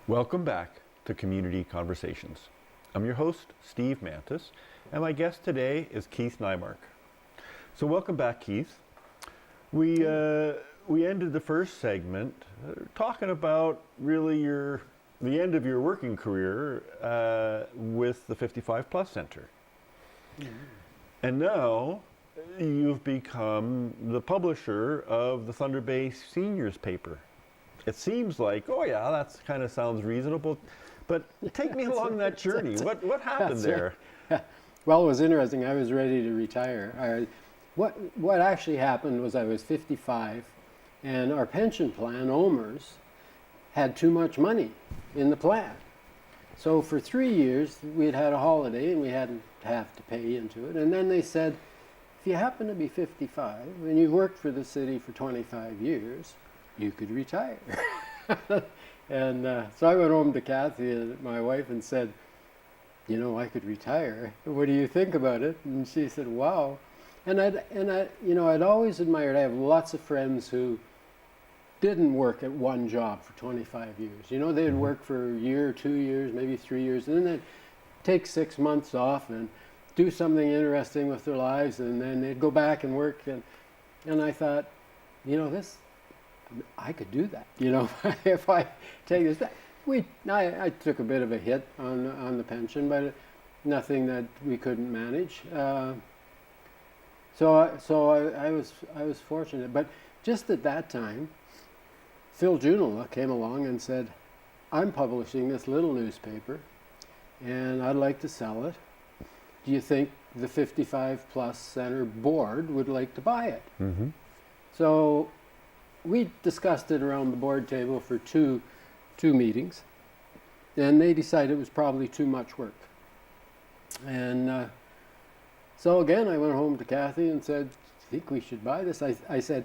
Welcome back to Community Conversations. I'm your host, Steve Mantis, and my guest today is Keith Nymark. So welcome back, Keith. We ended the first segment talking about really the end of your working career with the 55 Plus Center. Mm-hmm. And now you've become the publisher of the Thunder Bay Seniors Paper. It seems like, oh yeah, that kind of sounds reasonable, but take me along that journey. What happened there? Right. Well, it was interesting. I was ready to retire. What actually happened was I was 55, and our pension plan, OMERS, had too much money in the plan. So for 3 years, we'd had a holiday and we hadn't have to pay into it. And then they said, if you happen to be 55 and you've worked for the city for 25 years, you could retire. And so I went home to Kathy, and my wife, and said, you know, I could retire. What do you think about it? And she said, wow. And I'd always admired, I have lots of friends who didn't work at one job for 25 years. You know, they'd work for a year, 2 years, maybe 3 years, and then they'd take 6 months off and do something interesting with their lives, and then they'd go back and work. And I thought, you know, I could do that, you know, if I take this back. I took a bit of a hit on the pension, but nothing that we couldn't manage. So I was fortunate. But just at that time, Phil Junela came along and said, I'm publishing this little newspaper, and I'd like to sell it. Do you think the 55 Plus Center board would like to buy it? Mm-hmm. So we discussed it around the board table for two meetings, and they decided it was probably too much work. And so again, I went home to Kathy and said, I think we should buy this. I said,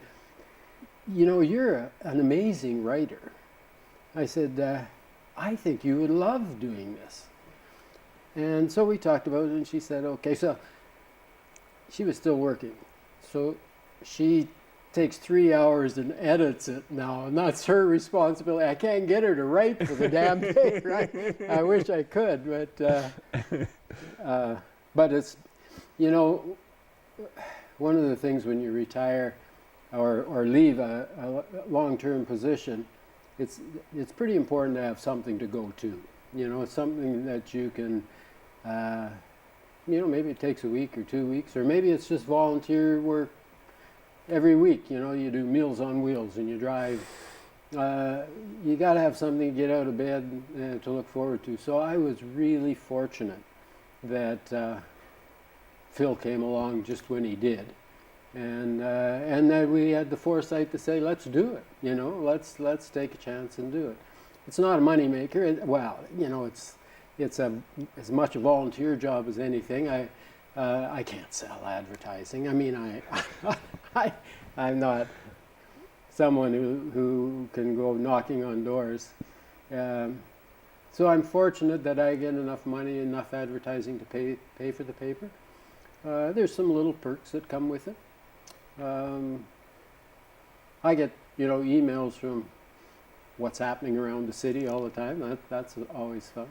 you know, you're an amazing writer. I said, I think you would love doing this. And so we talked about it, and she said, okay. So she was still working. So she takes 3 hours and edits it now, and that's her responsibility. I can't get her to write for the damn paper. I wish I could, but it's, you know, one of the things when you retire or leave a long-term position, it's pretty important to have something to go to. You know, it's something that you can, you know, maybe it takes a week or 2 weeks, or maybe it's just volunteer work every week. You know, you do Meals on Wheels and you drive. You got to have something to get out of bed and to look forward to. So I was really fortunate that Phil came along just when he did, and that we had the foresight to say, let's do it. You know, let's take a chance and do it. It's not a money maker. Well, you know, it's as much a volunteer job as anything. I can't sell advertising. I mean, I'm not someone who can go knocking on doors. So I'm fortunate that I get enough money, enough advertising to pay for the paper. There's some little perks that come with it. I get, you know, emails from what's happening around the city all the time. That's always fun.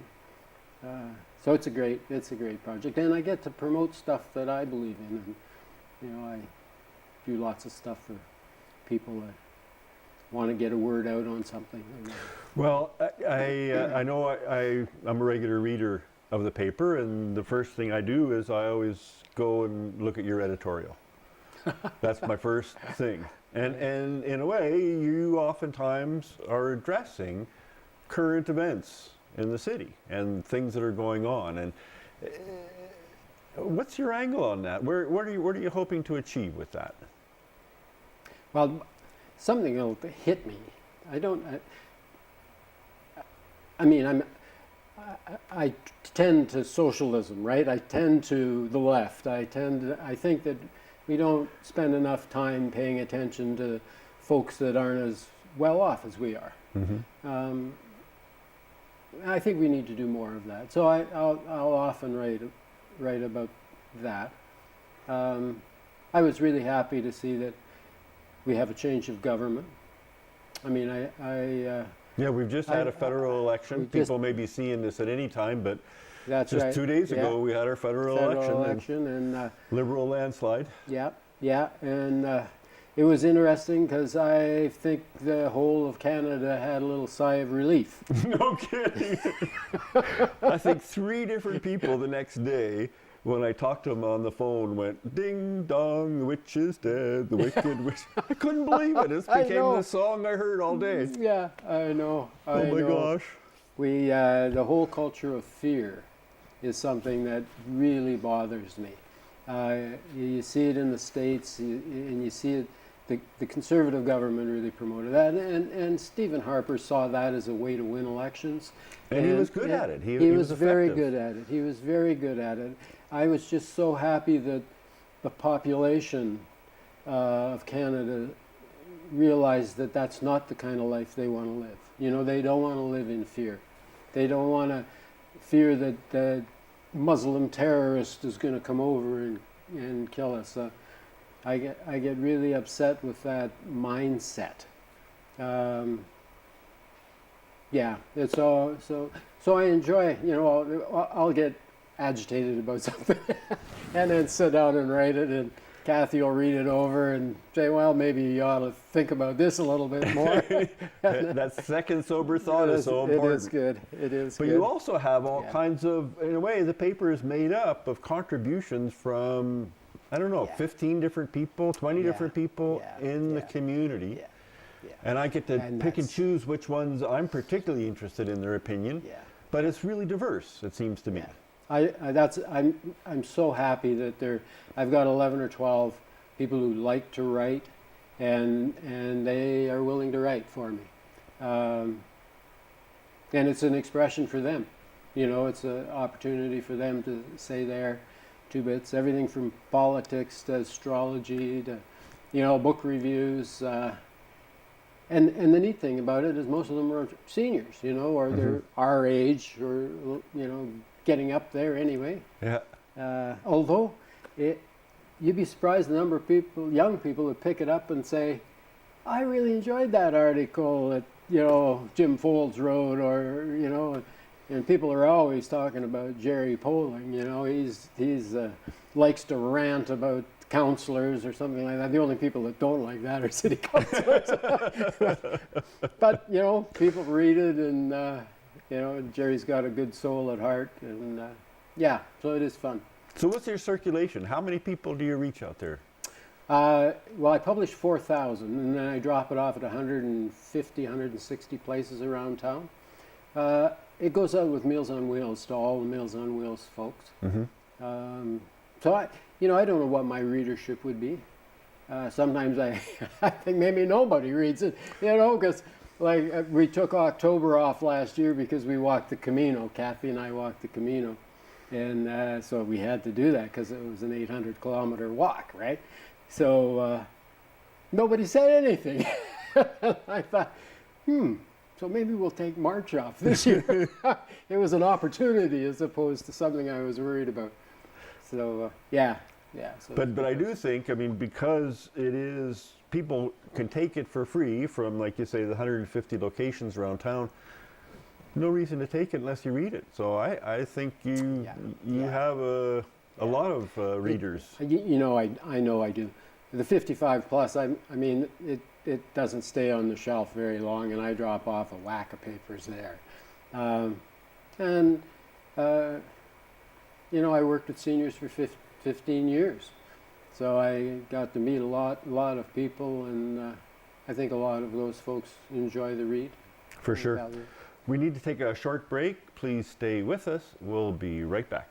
So it's a great project, and I get to promote stuff that I believe in, and you know, I do lots of stuff for people that want to get a word out on something. Well, I know I'm a regular reader of the paper, and the first thing I do is I always go and look at your editorial. That's my first thing, and in a way, you oftentimes are addressing current events in the city and things that are going on. And what's your angle on that? What are you hoping to achieve with that? Well, something will hit me. I tend to socialism, right? I tend to the left. I think that we don't spend enough time paying attention to folks that aren't as well off as we are. Mm-hmm. I think we need to do more of that. So I'll often write about that. I was really happy to see that we have a change of government. I mean, Yeah, we've just had a federal election. People may be seeing this at any time, but That's just right. 2 days ago we had our federal election and liberal landslide. yeah, and it was interesting because I think the whole of Canada had a little sigh of relief. No kidding. I think 3 different people the next day, when I talked to them on the phone, went, ding dong, the witch is dead, the wicked witch. I couldn't believe it. It became the song I heard all day. Yeah, I know. Oh my gosh. We, the whole culture of fear is something that really bothers me. You see it in the States, and you see it, the conservative government really promoted that, and Stephen Harper saw that as a way to win elections. And he was good at it. He was very effective. good at it. He was very good at it. I was just so happy that the population of Canada realized that that's not the kind of life they want to live. You know, they don't want to live in fear. They don't want to fear that the Muslim terrorist is going to come over and kill us. I get really upset with that mindset. Yeah, it's all so I enjoy. You know, I'll get agitated about something, and then sit down and write it, and Kathy will read it over and say, "Well, maybe you ought to think about this a little bit more." That second sober thought is so important. It is good. It is. But good. you also have all kinds of, in a way, the paper is made up of contributions from, I don't know, 15 different people, 20 different people in the community. Yeah. And I get to pick and choose which ones I'm particularly interested in their opinion. Yeah. But it's really diverse, it seems to me. I'm so happy that I've got 11 or 12 people who like to write, and they are willing to write for me. And it's an expression for them. You know, it's an opportunity for them to say their 2 bits, everything from politics to astrology to, you know, book reviews. And the neat thing about it is most of them are seniors, you know, or they're our age, or, you know, getting up there anyway. Yeah. Although, you'd be surprised the number of people, young people, that pick it up and say, "I really enjoyed that article that, you know, Jim Folds wrote," or, you know, and people are always talking about Jerry Poling. You know, he's likes to rant about councillors or something like that. The only people that don't like that are city councillors. But, you know, people read it, and you know, Jerry's got a good soul at heart, and yeah, so it is fun. So what's your circulation? How many people do you reach out there? Well, I publish 4,000, and then I drop it off at 150, 160 places around town. It goes out with Meals on Wheels to all the Meals on Wheels folks. So I don't know what my readership would be. Sometimes I think maybe nobody reads it, you know, because like we took October off last year because we walked the Camino. Kathy and I walked the Camino, and so we had to do that because it was an 800-kilometer walk, right? So nobody said anything. I thought, so maybe we'll take March off this year. It was an opportunity as opposed to something I was worried about. So yeah. So but I do think, I mean, because it is, people can take it for free from, like you say, the 150 locations around town. No reason to take it unless you read it. So I think you have a lot of readers. You know, I know I do. The 55 plus, I mean, it doesn't stay on the shelf very long, and I drop off a whack of papers there. You know, I worked with seniors for 15 years, so I got to meet a lot of people, and I think a lot of those folks enjoy the read. For sure. We need to take a short break. Please stay with us. We'll be right back.